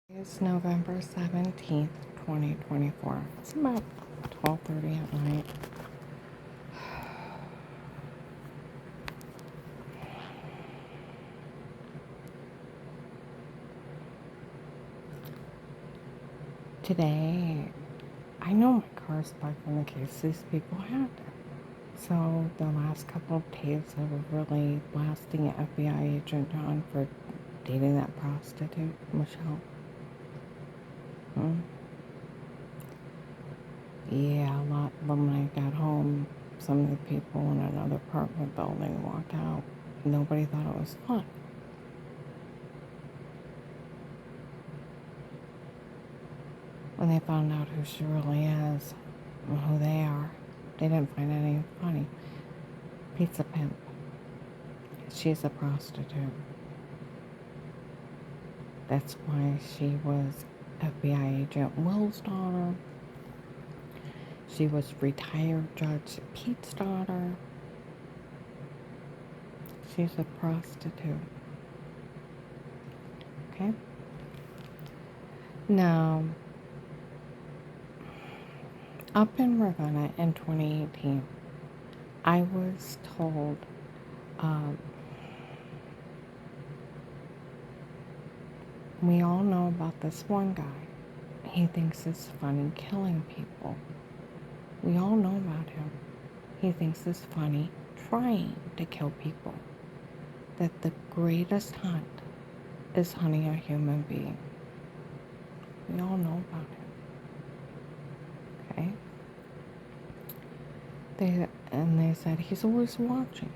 It's November 17th, 2024. It's about 12:30 at night. Today, I know my car's back in the case these people had it. So the last couple of days I was really blasting FBI agent John for dating that prostitute, Michelle. Yeah, a lot. But when I got home, some of the people in another apartment building walked out. Nobody thought it was fun. When they found out who she really is and who they are, they didn't find anything funny. Pizza pimp. She's a prostitute. That's why she was FBI agent Will's daughter. She was retired Judge Pete's daughter. She's a prostitute. Okay? Now, up in Ravenna in 2018, I was told we all know about this one guy. He thinks it's funny killing people. We all know about him. He thinks it's funny trying to kill people. That the greatest hunt is hunting a human being. We all know about him. Okay? They said he's always watching.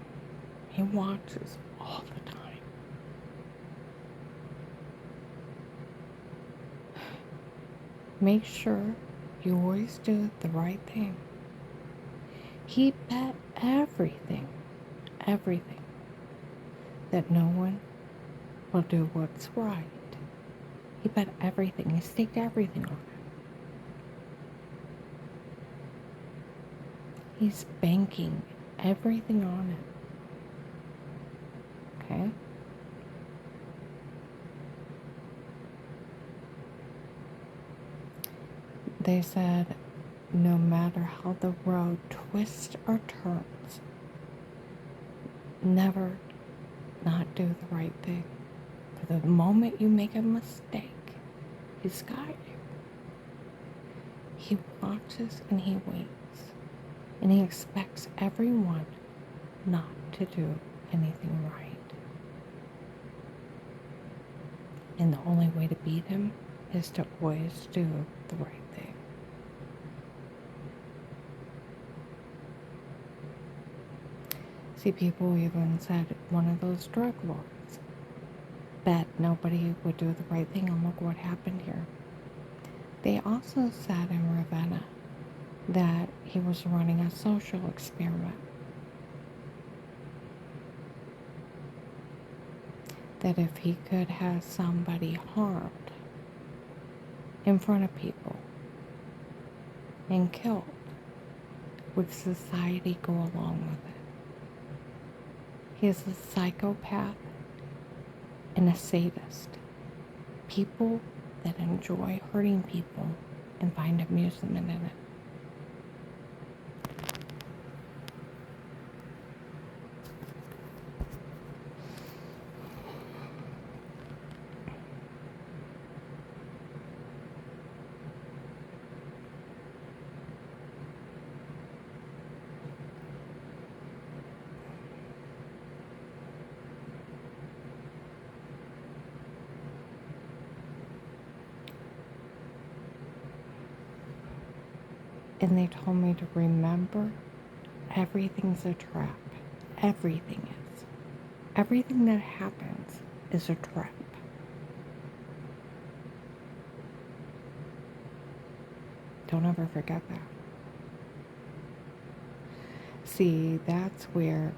He watches all the time. Make sure you always do the right thing. He bet everything, that no one will do what's right. He bet everything. He staked everything on it. He's banking everything on it. Okay? They said no matter how the road twists or turns, never not do the right thing. For the moment you make a mistake, he's got you. He watches and he waits. And he expects everyone not to do anything right. And the only way to beat him is to always do the right thing. See, people even said one of those drug lords bet nobody would do the right thing, and look what happened here. They also said in Ravenna that he was running a social experiment. That if he could have somebody harmed in front of people and killed, would society go along with it? He is a psychopath and a sadist. People that enjoy hurting people and find amusement in it. And they told me to remember, everything's a trap. Everything is. Everything that happens is a trap. Don't ever forget that. See, that's where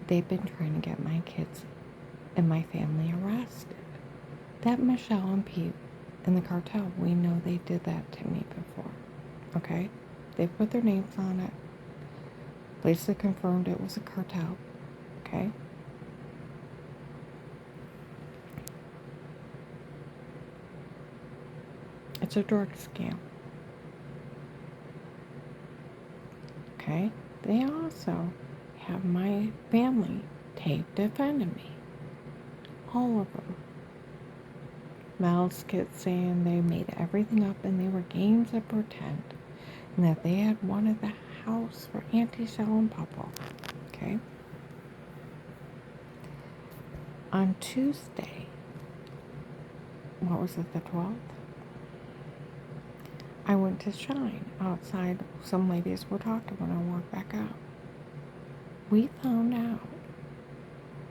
they've been trying to get my kids and my family arrested. That Michelle and Pete and the cartel, we know they did that to me before. Okay? They put their names on it. Police have confirmed it was a cartel. Okay? It's a drug scam. Okay? They also have my family tape defending me. All of them. Mal's kids saying they made everything up and they were games of pretend. And that they had wanted the house for Auntie Shell and Papa. Okay? On Tuesday, what was it, the 12th? I went to Shine outside. Some ladies were talking when I walked back out. We found out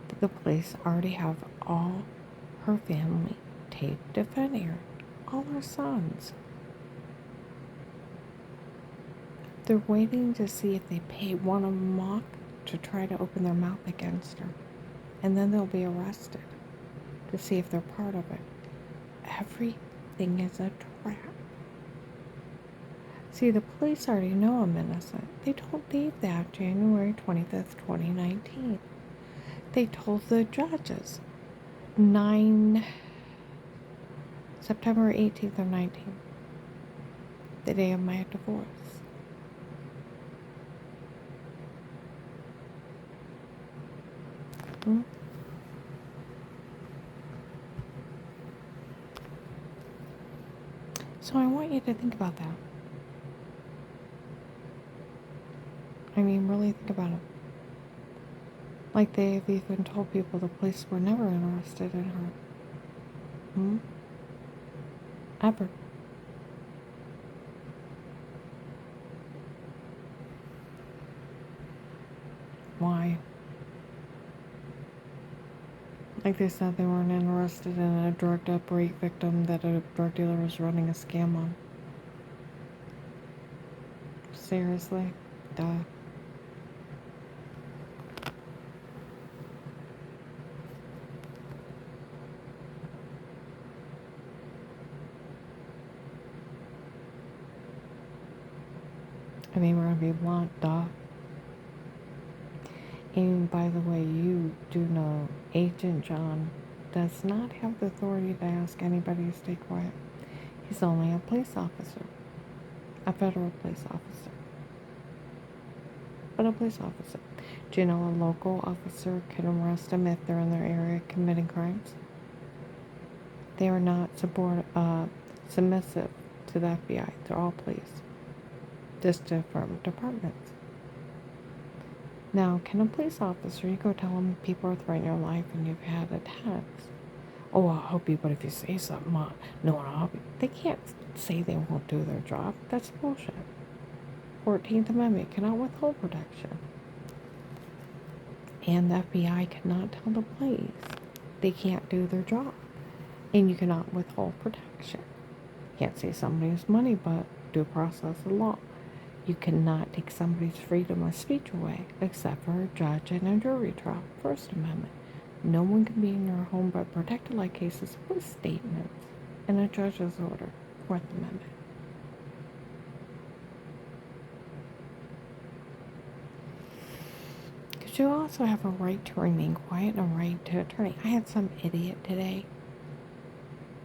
that the police already have all her family taped defending her. All her sons. They're waiting to see if they pay one of them off to try to open their mouth against her. And then they'll be arrested to see if they're part of it. Everything is a trap. See, the police already know I'm innocent. They told Dave that January 25th, 2019. They told the judges September 18th of 19, the day of my divorce. So I want you to think about that. I mean, really think about it. Like they've even told people the police were never interested in her. Ever. Why? Like they said they weren't interested in a drugged up rape victim that a drug dealer was running a scam on. Seriously? Duh. I mean, we're gonna be blunt, duh. And by the way, you do know Agent John does not have the authority to ask anybody to stay quiet. He's only a police officer, a federal police officer. But a police officer. Do you know a local officer can arrest them if they're in their area committing crimes? They are not submissive to the FBI. They're all police. Just different departments. Now, can a police officer, you go tell them people are threatening your life and you've had attacks. Oh, I'll help you, but if you say something, no one will help you. They can't say they won't do their job. That's bullshit. 14th Amendment cannot withhold protection. And the FBI cannot tell the police they can't do their job. And you cannot withhold protection. You can't say somebody's money, but due process of law. You cannot take somebody's freedom of speech away, except for a judge and a jury trial. First Amendment. No one can be in your home but protected like cases with statements and a judge's order. Fourth Amendment. Because you also have a right to remain quiet and a right to attorney. I had some idiot today.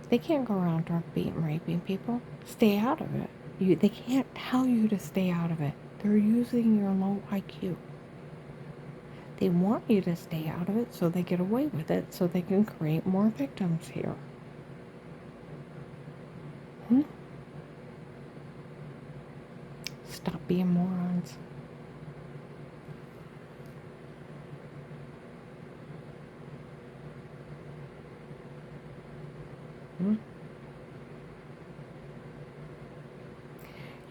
They can't go around drug beating, raping people. Stay out of it. They can't tell you to stay out of it. They're using your low IQ. They want you to stay out of it so they get away with it so they can create more victims here. Stop being morons.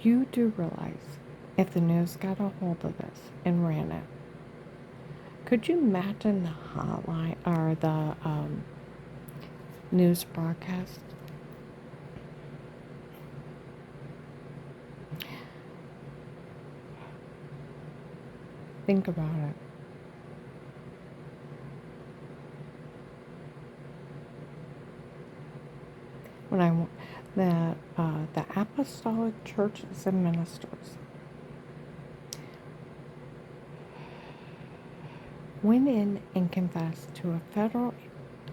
You do realize if the news got a hold of this and ran it, could you imagine the hotline or the news broadcast? Think about it. When the apostolic churches and ministers went in and confessed to a federal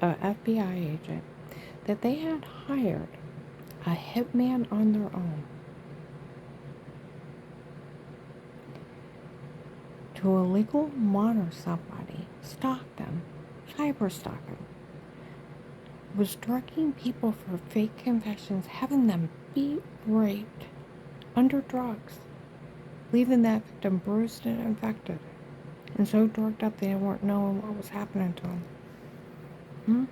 FBI agent that they had hired a hitman on their own to illegal monitor somebody, stalk them, cyber stalk them, was drugging people for fake confessions, having them beat, raped, under drugs, leaving that victim bruised and infected, and so drugged up they weren't knowing what was happening to them. And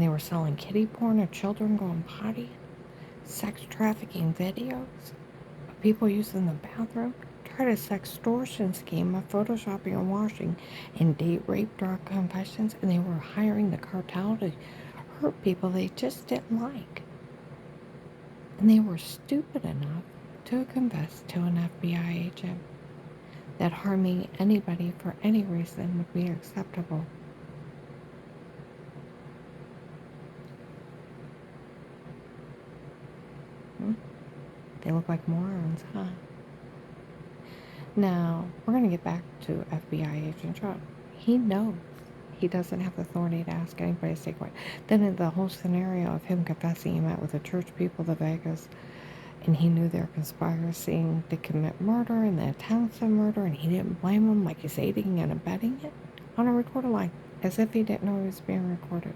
they were selling kiddie porn of children going potty, sex trafficking videos of people using the bathroom, tried a sextortion scheme of photoshopping and washing, and date rape drug confessions, and they were hiring the cartel to hurt people they just didn't like. And they were stupid enough to confess to an FBI agent that harming anybody for any reason would be acceptable. They look like morons, huh? Now, we're going to get back to FBI agent Trump. He knows he doesn't have the authority to ask anybody to stay quiet. Then in the whole scenario of him confessing, he met with the church people to Vegas, and he knew they were conspiring to commit murder and the attempts of murder, and he didn't blame them like he's aiding and abetting it on a recorded line, as if he didn't know he was being recorded.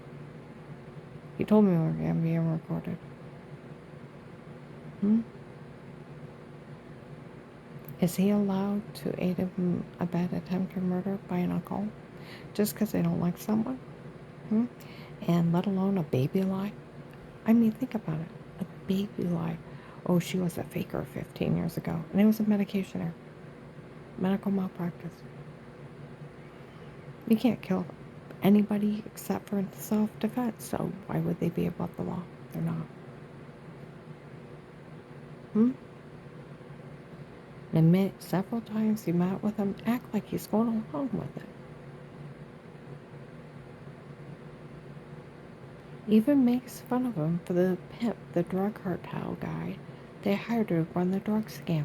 He told me we were going to be recorded. Is he allowed to aid and abet attempted murder by an uncle just because they don't like someone? And let alone a baby lie? I mean, think about it. A baby lie. Oh, she was a faker 15 years ago. And it was a medication error. Medical malpractice. You can't kill anybody except for self-defense. So why would they be above the law? They're not. Admit several times he met with him, act like he's going along with it. Even makes fun of him for the pimp, the drug cartel guy they hired to run the drug scam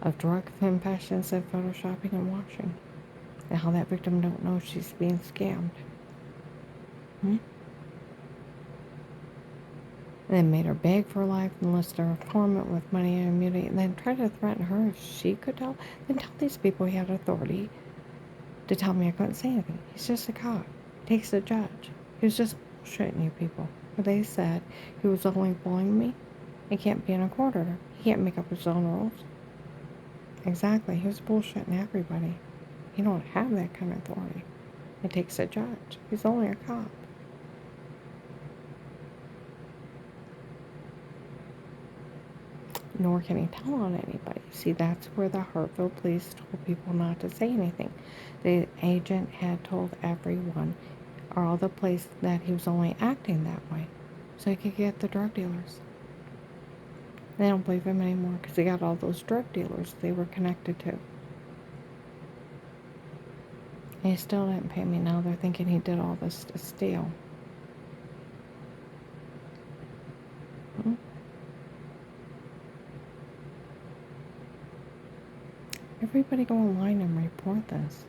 of drug confessions and photoshopping and washing, and how that victim don't know she's being scammed. And then made her beg for life and list her informant with money and immunity, and then tried to threaten her if she could tell. Then tell these people he had authority to tell me I couldn't say anything. He's just a cop. Takes a judge. He was just bullshitting you people. But they said he was only bullying me. He can't be in a court order. He can't make up his own rules. Exactly. He was bullshitting everybody. He don't have that kind of authority. It takes a judge. He's only a cop. Nor can he tell on anybody. See, that's where the Hartfield police told people not to say anything. The agent had told everyone, or all the place, that he was only acting that way so he could get the drug dealers. They don't believe him anymore because he got all those drug dealers they were connected to. And he still didn't pay me. Now they're thinking he did all this to steal. Everybody go online and report this.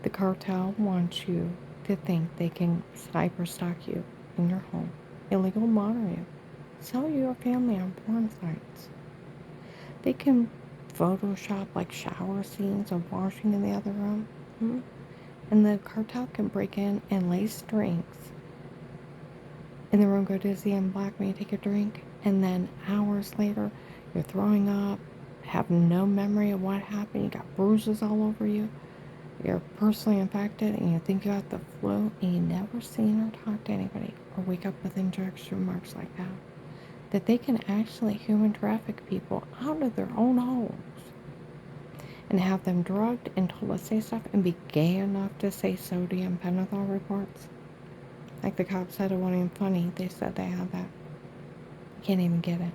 The cartel wants you to think they can cyber stalk you in your home, illegal monitor you, sell your family on porn sites. They can Photoshop like shower scenes of washing in the other room. And the cartel can break in and lay drinks in the room, go dizzy and black when you take a drink, and then hours later you're throwing up, have no memory of what happened, you got bruises all over you, you're personally infected, and you think you got the flu, and you never seen or talked to anybody, or wake up with injection marks like that. That they can actually human traffic people out of their own homes and have them drugged and told to say stuff and be gay enough to say sodium pentothal reports. Like the cops said, it wasn't even funny. They said they had that. You can't even get it.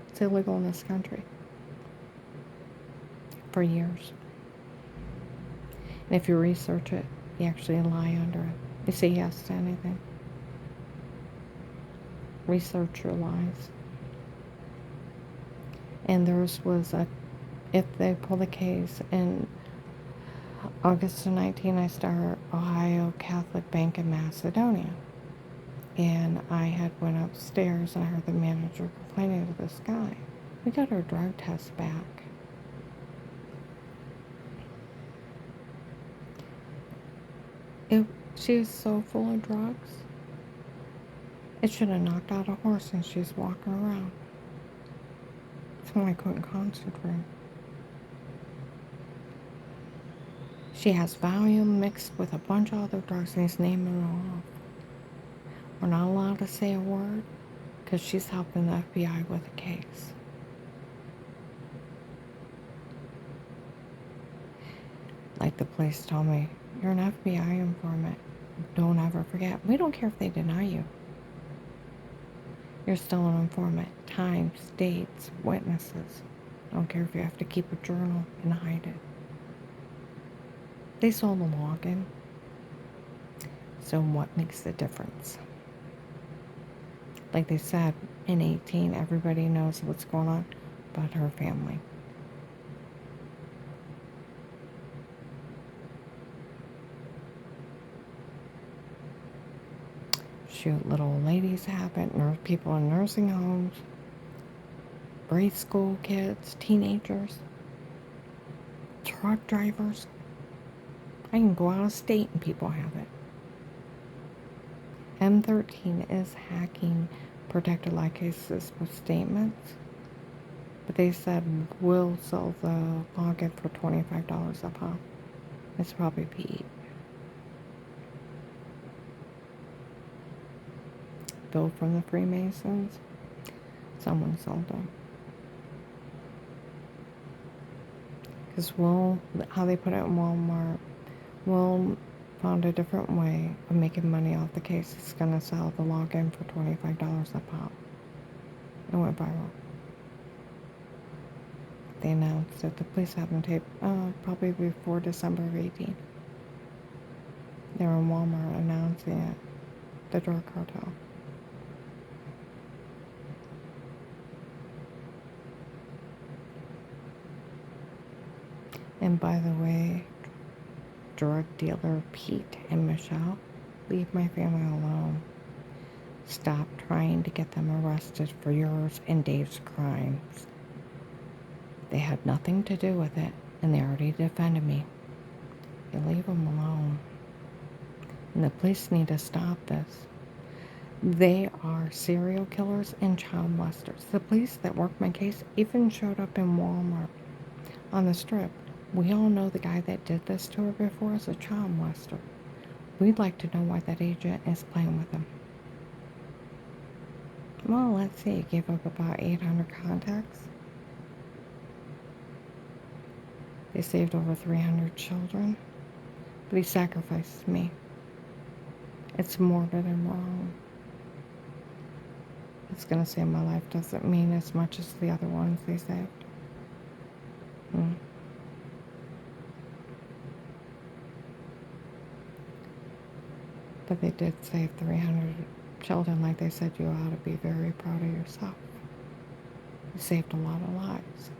It's illegal in this country. For years. And if you research it, you actually lie under it. You say yes to anything. Research your lies. And theirs was if they pull the case in August of 19, I start Ohio Catholic Bank in Macedonia. And I had went upstairs and I heard the manager complaining to this guy. We got our drug test back. She was so full of drugs. It should have knocked out a horse and she's walking around. That's when I couldn't concentrate. She has Valium mixed with a bunch of other drugs and he's naming them all off. We're not allowed to say a word because she's helping the FBI with a case. Like the police told me, you're an FBI informant. Don't ever forget. We don't care if they deny you. You're still an informant. Times, dates, witnesses. Don't care if you have to keep a journal and hide it. They sold the login. So what makes the difference? Like they said, in 18, everybody knows what's going on but her family. Shoot, little old ladies have it, people in nursing homes, grade school kids, teenagers, truck drivers. I can go out of state and people have it. M13 is hacking protected live cases with statements, but they said we'll sell the login for $25 a pop. It's probably Pete. Bill from the Freemasons. Someone sold them. Because how they put it in Walmart, Will found a different way of making money off the case. It's going to sell the login for $25 a pop. It went viral. They announced that the police have them taped probably before December of 18. They were in Walmart announcing it. The drug cartel. And by the way, drug dealer Pete and Michelle, leave my family alone. Stop trying to get them arrested for yours and Dave's crimes. They had nothing to do with it, and they already defended me. You leave them alone. And the police need to stop this. They are serial killers and child molesters. The police that worked my case even showed up in Walmart on the strip. We all know the guy that did this to her before is a child molester. We'd like to know why that agent is playing with him. Well, let's see. He gave up about 800 contacts. They saved over 300 children. But he sacrificed me. It's morbid and wrong. It's going to save my life doesn't mean as much as the other ones they saved. But they did save 300 children. Like they said, you ought to be very proud of yourself. You saved a lot of lives.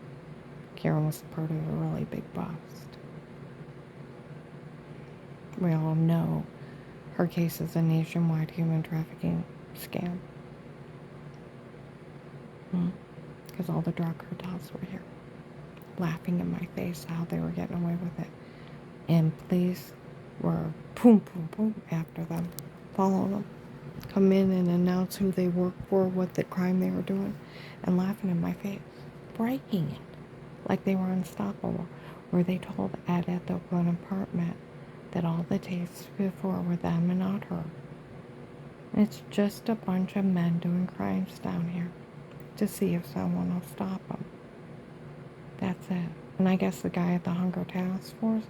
Karen was part of a really big bust. We all know her case is a nationwide human trafficking scam. Because all the drug cartels were here, laughing in my face how they were getting away with it. And police were boom, boom, boom after them, following them, come in and announce who they worked for, what the crime they were doing, and laughing in my face, breaking it, like they were unstoppable. Where they told Ed at the Oakland apartment that all the tapes before were them and not her. And it's just a bunch of men doing crimes down here to see if someone will stop them. That's it. And I guess the guy at the Hunger Task Force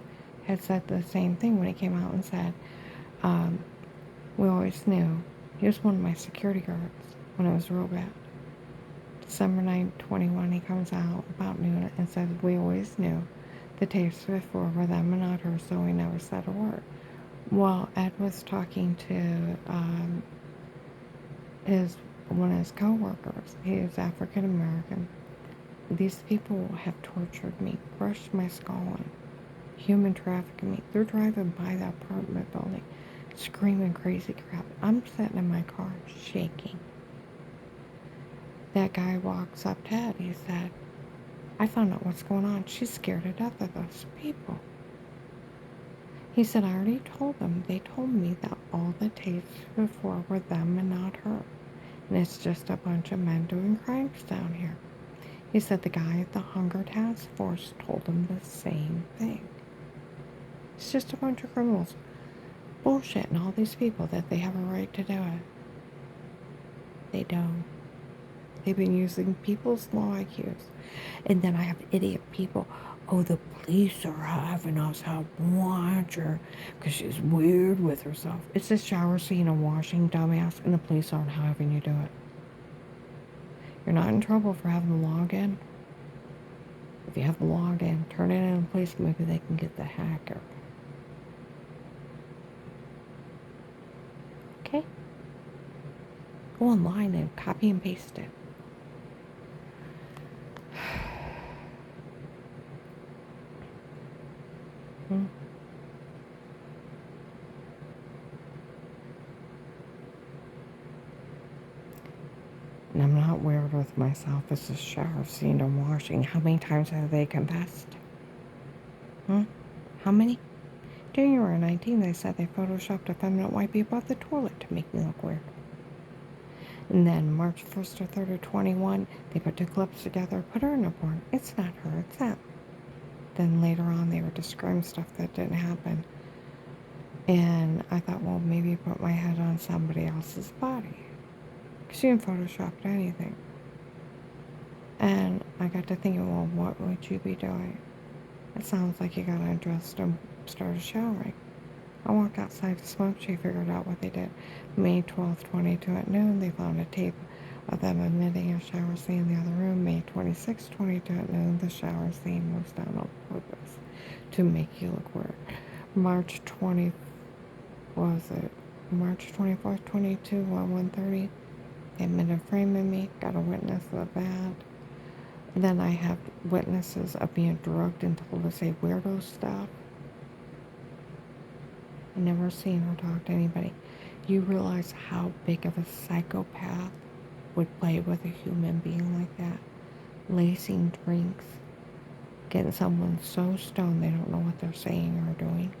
had said the same thing when he came out and said, we always knew. He was one of my security guards when it was real bad. December 9, 21, he comes out about noon and says, we always knew the tapes before were them and not her, so we never said a word. Well, Ed was talking to one of his co-workers. He is African American. These people have tortured me, crushed my skull in, human trafficking me. They're driving by the apartment building, screaming crazy crap. I'm sitting in my car, shaking. That guy walks up to Ed. He said, I found out what's going on. She's scared to death of those people. He said, I already told them. They told me that all the tapes before were them and not her. And it's just a bunch of men doing crimes down here. He said the guy at the Hunger Task Force told him the same thing. It's just a bunch of criminals bullshitting all these people that they have a right to do it. They don't. They've been using people's low IQs. And then I have idiot people. Oh, the police are having us help watch her because she's weird with herself. It's a shower scene of washing, dumbass, and the police aren't having you do it. You're not in trouble for having to log in. If you have to log in, turn it in the police, maybe they can get the hacker. Okay? Go online and copy and paste it. Hmm. And I'm not weird with myself. It's a shower scene and washing. How many times have they confessed? How many? January 19, they said they photoshopped effeminate white people off the toilet to make me look weird. And then March 1st or 3rd or 21, they put two clips together, put her in a porn. It's not her, it's them. Then later on, they were describing stuff that didn't happen. And I thought, well, maybe put my head on somebody else's body. Because you can Photoshop anything. And I got to thinking, well, what would you be doing? It sounds like you got undressed and started showering. I walked outside to smoke. She figured out what they did. May 12th, 22 at noon, they found a tape of them emitting a shower scene in the other room. May 26th, 22 at noon, the shower scene was done on purpose to make you look weird. March 24th, 22 at 1:30, they admitted framing me, got a witness of that. Then I have witnesses of being drugged and told to say weirdo stuff. I never seen her talk to anybody. You realize how big of a psychopath would play with a human being like that? Lacing drinks, getting someone so stoned they don't know what they're saying or doing,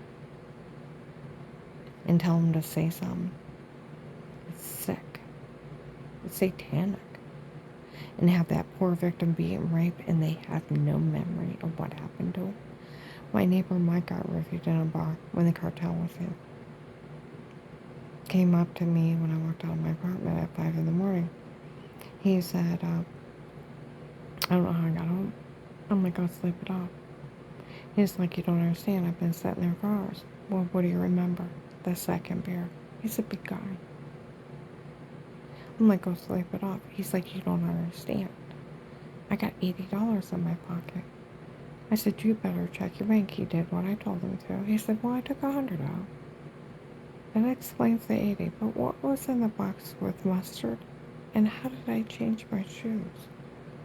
and tell them to say something. It's sick. It's satanic. And have that poor victim being raped and they have no memory of what happened to them. My neighbor Mike got reviewed in a bar when the cartel was in. Came up to me when I walked out of my apartment at 5 in the morning. He said, I don't know how I got home. I'm like, I'll sleep it off. He's like, you don't understand. I've been sitting there for hours. Well, what do you remember? The second beer. He's a big guy. I'm like, go sleep it off. He's like, you don't understand. I got $80 in my pocket. I said, you better check your bank. He did what I told him to. He said, well, I took $100 out. That explains the 80, but what was in the box with mustard? And how did I change my shoes?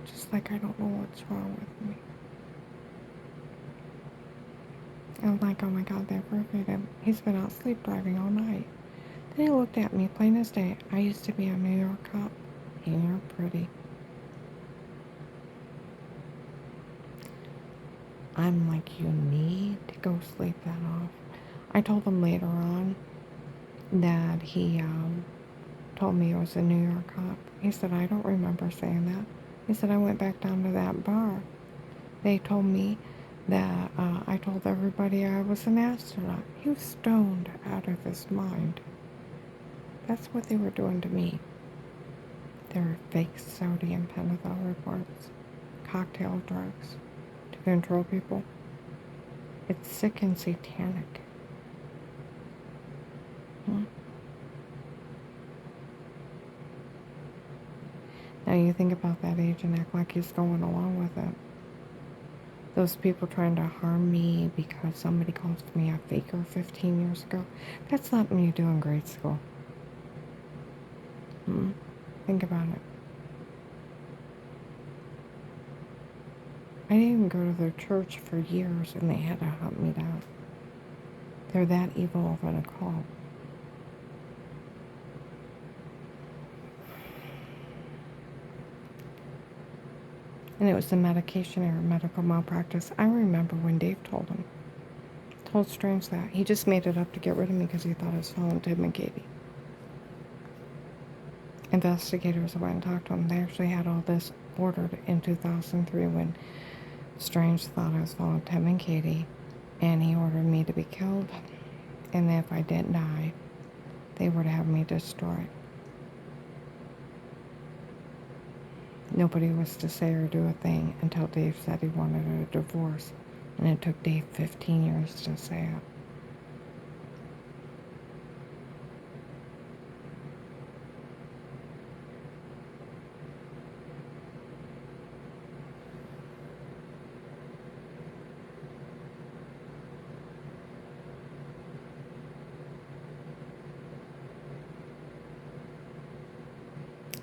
Just like I don't know what's wrong with me. I'm like, oh my God, they reviewed him. He's been out sleep driving all night. Then he looked at me, plain as day. I used to be a New York cop. You're pretty. I'm like, you need to go sleep that off. I told him later on that he told me it was a New York cop. He said, I don't remember saying that. He said, I went back down to that bar. They told me that I told everybody I was an astronaut. He was stoned out of his mind. That's what they were doing to me. They were fake sodium pentothal reports, cocktail drugs to control people. It's sick and satanic. Now you think about that age and act like he's going along with it. Those people trying to harm me because somebody called me a faker 15 years ago, that's something you do in grade school. Think about it. I didn't even go to their church for years, and they had to hunt me down. They're that evil of an occult. And it was the medication error, medical malpractice. I remember when Dave told Strange that. He just made it up to get rid of me because he thought I was following Tim and Katie. Investigators went and talked to him. They actually had all this ordered in 2003 when Strange thought I was following Tim and Katie, and he ordered me to be killed, and if I didn't die, they were to have me destroyed. Nobody was to say or do a thing until Dave said he wanted a divorce, and it took Dave 15 years to say it.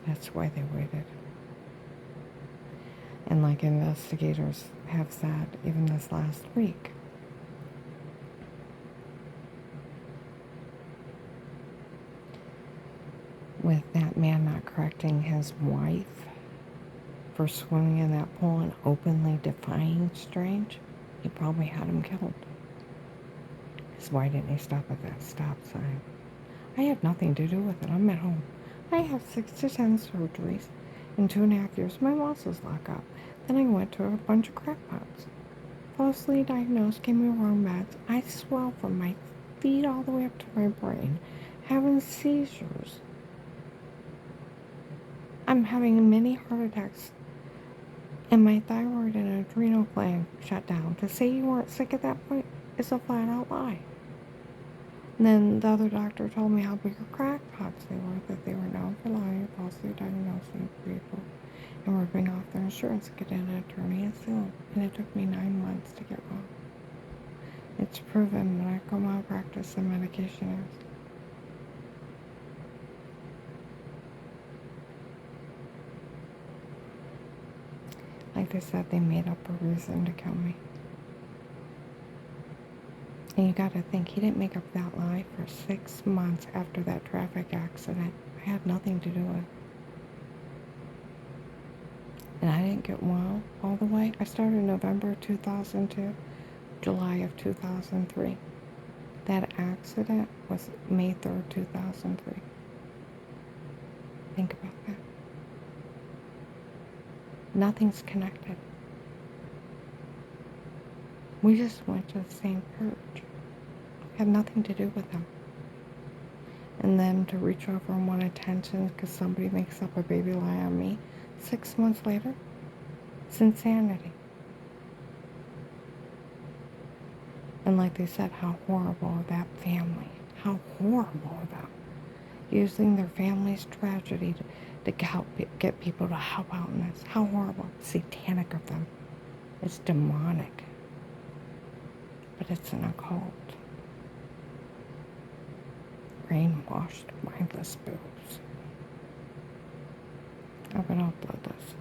That's why they waited. And like investigators have said, even this last week, with that man not correcting his wife for swimming in that pool and openly defying Strange, he probably had him killed. So why didn't he stop at that stop sign? I had nothing to do with it. I'm at home. I have 6 to 10 surgeries in 2.5 years. My muscles lock up. Then I went to a bunch of crackpots. Falsely diagnosed, gave me wrong meds. I swell from my feet all the way up to my brain, having seizures. I'm having many heart attacks, and my thyroid and adrenal gland shut down. To say you weren't sick at that point is a flat-out lie. And then the other doctor told me how big crackpots they were, that they were known for lying, falsely diagnosing people, and ripping off their insurance to get an attorney and sue them. And it took me 9 months to get wrong. It's proven medical malpractice and medication errors. Like they said, they made up a reason to kill me. And you gotta think, he didn't make up that lie for 6 months after that traffic accident. I had nothing to do with it. And I didn't get well all the way. I started in November 2002, July of 2003. That accident was May 3rd, 2003. Think about that. Nothing's connected. We just went to the same church. Had nothing to do with them. And then to reach over and want attention because somebody makes up a baby lie on me 6 months later, it's insanity. And like they said, how horrible of that family. How horrible of them. Using their family's tragedy to help get people to help out in this. How horrible. Satanic of them. It's demonic. But it's an occult. Brainwashed, mindless boobs. I'm gonna upload this.